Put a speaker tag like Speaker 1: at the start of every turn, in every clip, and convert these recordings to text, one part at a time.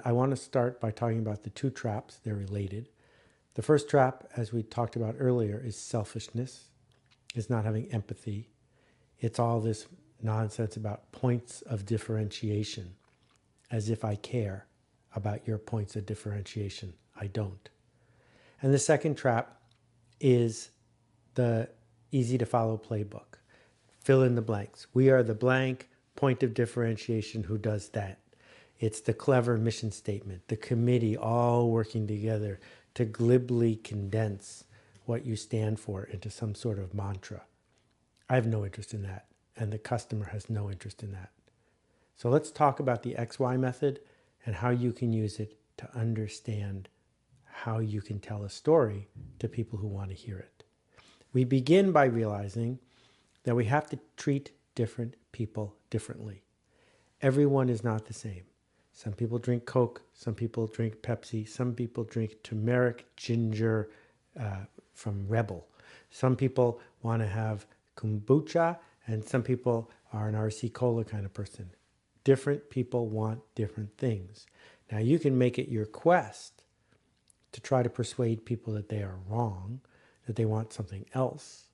Speaker 1: I want to start by talking about the two traps. They're related. The first trap, as we talked about earlier, is selfishness. It's not having empathy. It's all this nonsense about points of differentiation, as if I care about your points of differentiation. I don't. And the second trap is the easy to follow playbook. Fill in the blanks. We are the blank point of differentiation who does that. It's the clever mission statement, the committee all working together to glibly condense what you stand for into some sort of mantra. I have no interest in that, and the customer has no interest in that. So let's talk about the XY method and how you can use it to understand how you can tell a story to people who want to hear it. We begin by realizing that we have to treat different people differently. Everyone is not the same. Some people drink Coke, some people drink Pepsi, some people drink turmeric ginger from Rebel. Some people want to have kombucha, and some people are an RC Cola kind of person. Different people want different things. Now you can make it your quest to try to persuade people that they are wrong, that they want something else.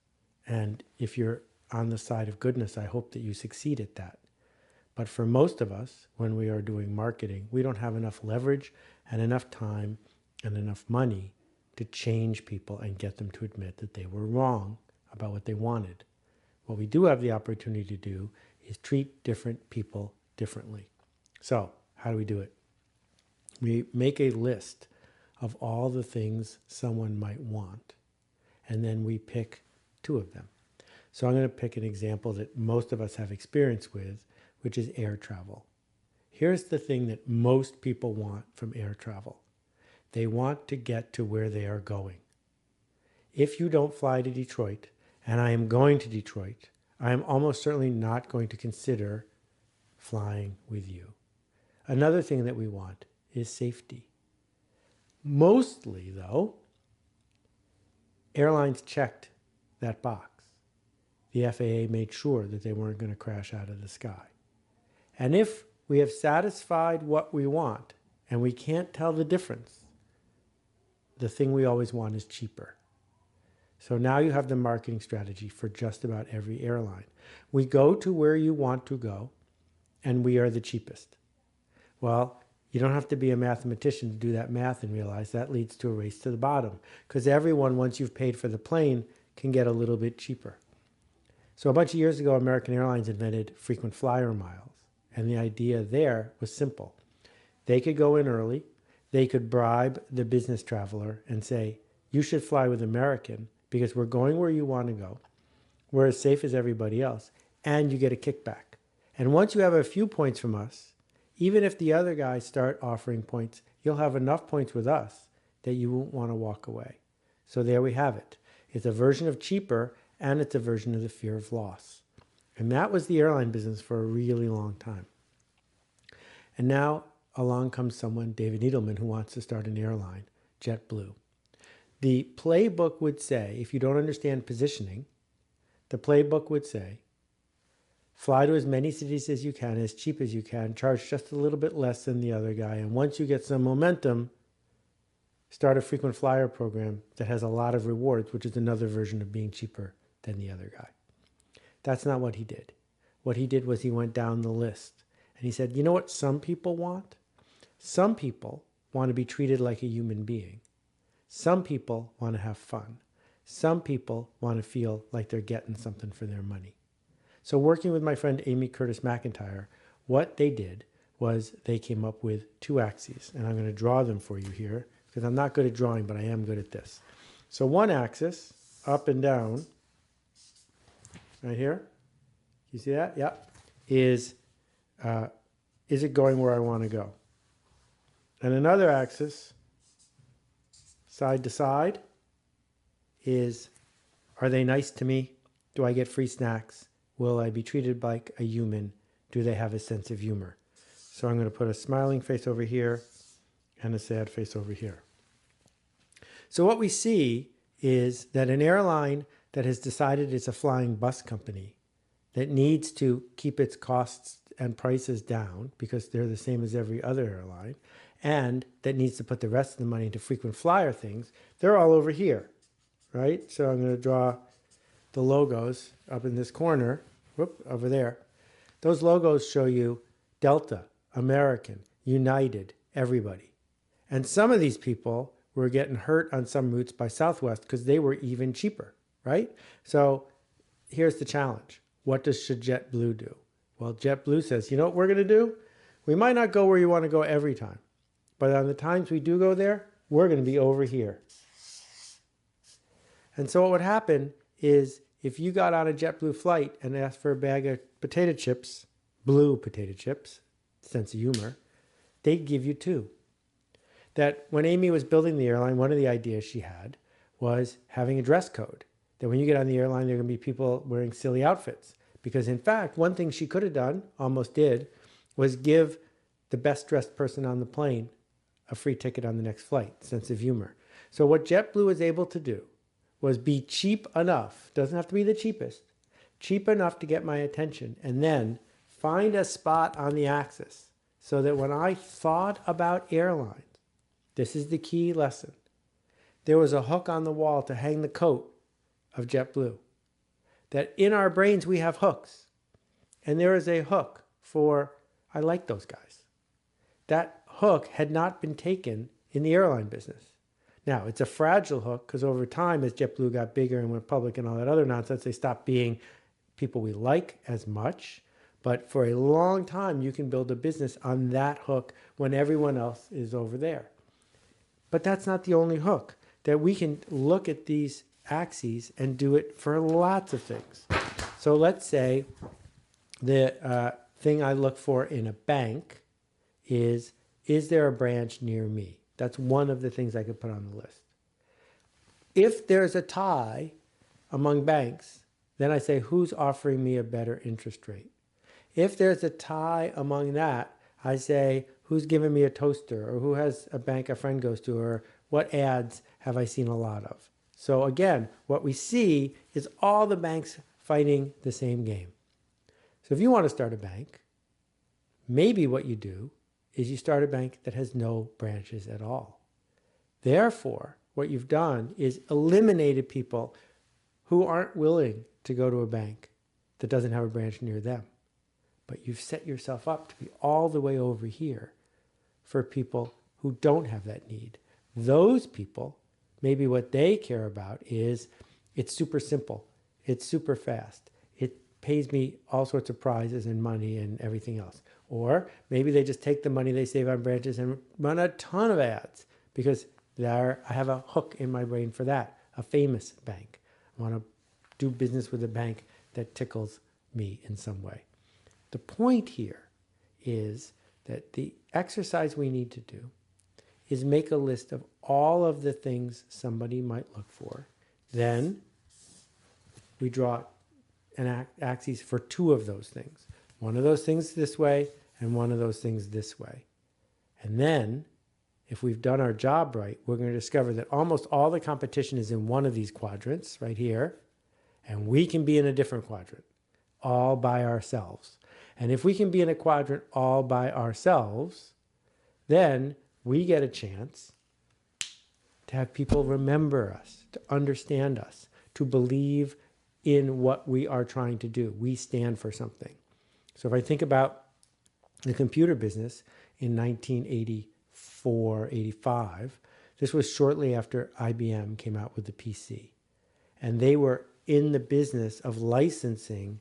Speaker 1: And if you're on the side of goodness, I hope that you succeed at that. But for most of us, when we are doing marketing, we don't have enough leverage and enough time and enough money to change people and get them to admit that they were wrong about what they wanted. What we do have the opportunity to do is treat different people differently. So how do we do it? We make a list of all the things someone might want, and then we pick two of them. So I'm going to pick an example that most of us have experience with, which is air travel. Here's the thing that most people want from air travel. They want to get to where they are going. If you don't fly to Detroit, and I am going to Detroit, I am almost certainly not going to consider flying with you. Another thing that we want is safety. Mostly, though, airlines checked that box. The FAA made sure that they weren't going to crash out of the sky. And if we have satisfied what we want and we can't tell the difference, the thing we always want is cheaper. So now you have the marketing strategy for just about every airline. We go to where you want to go, and we are the cheapest. Well, you don't have to be a mathematician to do that math and realize that leads to a race to the bottom, because everyone, once you've paid for the plane, can get a little bit cheaper. So a bunch of years ago, American Airlines invented frequent flyer miles. And the idea there was simple. They could go in early. They could bribe the business traveler and say, you should fly with American because we're going where you want to go. We're as safe as everybody else. And you get a kickback. And once you have a few points from us, even if the other guys start offering points, you'll have enough points with us that you won't want to walk away. So there we have it. It's a version of cheaper, and it's a version of the fear of loss. And that was the airline business for a really long time. And now along comes someone, David Needleman, who wants to start an airline, JetBlue. The playbook would say, if you don't understand positioning, the playbook would say, fly to as many cities as you can, as cheap as you can, charge just a little bit less than the other guy. And once you get some momentum, start a frequent flyer program that has a lot of rewards, which is another version of being cheaper than the other guy. That's not what he did. What he did was he went down the list and he said, you know what some people want? Some people want to be treated like a human being. Some people want to have fun. Some people want to feel like they're getting something for their money. So working with my friend Amy Curtis McIntyre, what they did was they came up with two axes. And I'm going to draw them for you here because I'm not good at drawing, but I am good at this. So one axis, up and down, right here, you see that? Yeah. Is it going where I want to go? And another axis, side to side, is, are they nice to me? Do I get free snacks? Will I be treated like a human? Do they have a sense of humor? So I'm going to put a smiling face over here and a sad face over here. So what we see is that an airline that has decided it's a flying bus company that needs to keep its costs and prices down because they're the same as every other airline, and that needs to put the rest of the money into frequent flyer things, they're all over here, right? So I'm going to draw the logos up in this corner, whoop, over there. Those logos show you Delta, American, United, everybody. And some of these people were getting hurt on some routes by Southwest because they were even cheaper, right? So here's the challenge. What should JetBlue do? Well, JetBlue says, you know what we're going to do? We might not go where you want to go every time, but on the times we do go there, we're going to be over here. And so what would happen is if you got on a JetBlue flight and asked for a bag of potato chips, blue potato chips, sense of humor, they'd give you 2. That when Amy was building the airline, one of the ideas she had was having a dress code. That when you get on the airline, there are going to be people wearing silly outfits. Because in fact, one thing she could have done, almost did, was give the best dressed person on the plane a free ticket on the next flight, sense of humor. So what JetBlue was able to do was be cheap enough, doesn't have to be the cheapest, cheap enough to get my attention, and then find a spot on the axis so that when I thought about airlines, this is the key lesson, there was a hook on the wall to hang the coat of JetBlue. That in our brains we have hooks, and there is a hook for, I like those guys. That hook had not been taken in the airline business. Now, it's a fragile hook because over time, as JetBlue got bigger and went public and all that other nonsense, they stopped being people we like as much. But for a long time, you can build a business on that hook when everyone else is over there. But that's not the only hook. That we can look at these axes and do it for lots of things. So let's say the thing I look for in a bank is there a branch near me? That's one of the things I could put on the list. If there's a tie among banks, then I say, who's offering me a better interest rate? If there's a tie among that, I say, who's giving me a toaster, or who has a bank a friend goes to, or what ads have I seen a lot of? So again, what we see is all the banks fighting the same game. So if you want to start a bank, maybe what you do is you start a bank that has no branches at all. Therefore, what you've done is eliminated people who aren't willing to go to a bank that doesn't have a branch near them. But you've set yourself up to be all the way over here for people who don't have that need. Those people, maybe what they care about is it's super simple, it's super fast, it pays me all sorts of prizes and money and everything else. Or maybe they just take the money they save on branches and run a ton of ads because I have a hook in my brain for that, a famous bank. I want to do business with a bank that tickles me in some way. The point here is that the exercise we need to do is make a list of all of the things somebody might look for. Then we draw an axis for 2 of those things. One of those things this way and one of those things this way. And then, if we've done our job right, we're going to discover that almost all the competition is in one of these quadrants right here, and we can be in a different quadrant all by ourselves. And if we can be in a quadrant all by ourselves, then we get a chance to have people remember us, to understand us, to believe in what we are trying to do. We stand for something. So if I think about the computer business in 1984, 85, this was shortly after IBM came out with the PC. And they were in the business of licensing.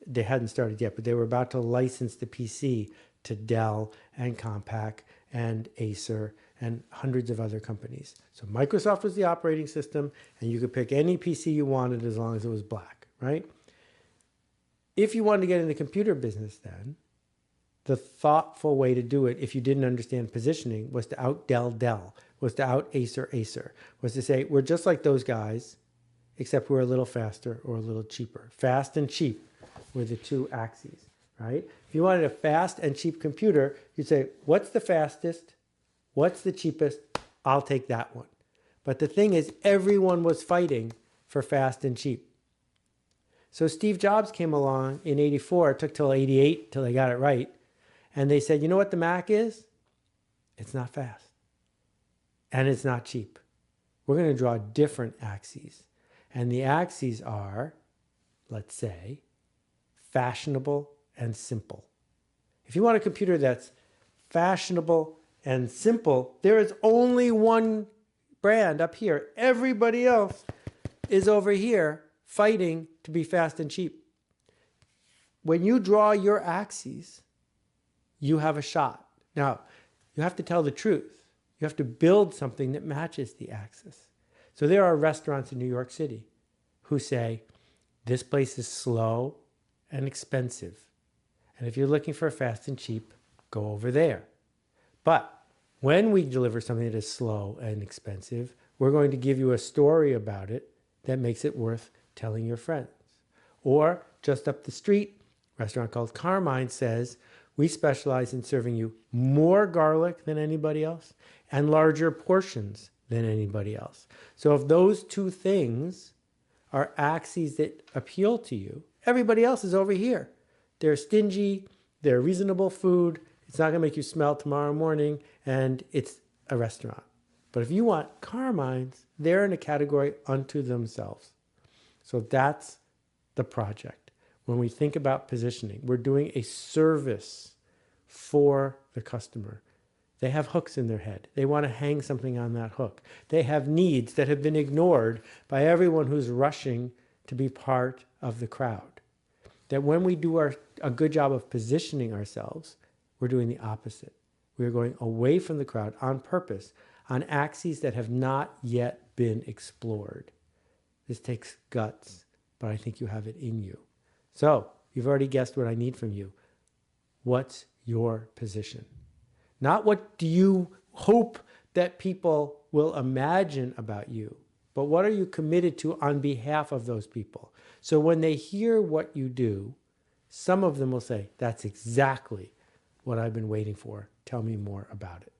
Speaker 1: They hadn't started yet, but they were about to license the PC to Dell and Compaq and Acer and hundreds of other companies. So Microsoft was the operating system, and you could pick any PC you wanted as long as it was black, right? If you wanted to get in the computer business then, the thoughtful way to do it, if you didn't understand positioning, was to out Dell, was to out Acer, was to say, we're just like those guys, except we're a little faster or a little cheaper. Fast and cheap were the 2 axes, right? If you wanted a fast and cheap computer, you'd say, what's the fastest? What's the cheapest? I'll take that one. But the thing is, everyone was fighting for fast and cheap. So Steve Jobs came along in 84, it took till 88 till they got it right. And they said, you know what the Mac is? It's not fast. And it's not cheap. We're going to draw different axes. And the axes are, let's say, fashionable and simple. If you want a computer that's fashionable and simple, there is only one brand up here. Everybody else is over here fighting to be fast and cheap. When you draw your axes, you have a shot. Now, you have to tell the truth. You have to build something that matches the axis. So there are restaurants in New York City who say, this place is slow and expensive. And if you're looking for fast and cheap, go over there. But when we deliver something that is slow and expensive, we're going to give you a story about it that makes it worth telling your friends. Or just up the street, a restaurant called Carmine says, we specialize in serving you more garlic than anybody else and larger portions than anybody else. So if those two things are axes that appeal to you, everybody else is over here. They're stingy, they're reasonable food, it's not going to make you smell tomorrow morning, and it's a restaurant. But if you want Carmine's, they're in a category unto themselves. So that's the project. When we think about positioning, we're doing a service for the customer. They have hooks in their head. They want to hang something on that hook. They have needs that have been ignored by everyone who's rushing to be part of the crowd. That when we do a good job of positioning ourselves, we're doing the opposite. We're going away from the crowd on purpose, on axes that have not yet been explored. This takes guts, but I think you have it in you. So, you've already guessed what I need from you. What's your position? Not what do you hope that people will imagine about you, but what are you committed to on behalf of those people? So when they hear what you do, some of them will say, that's exactly what I've been waiting for. Tell me more about it.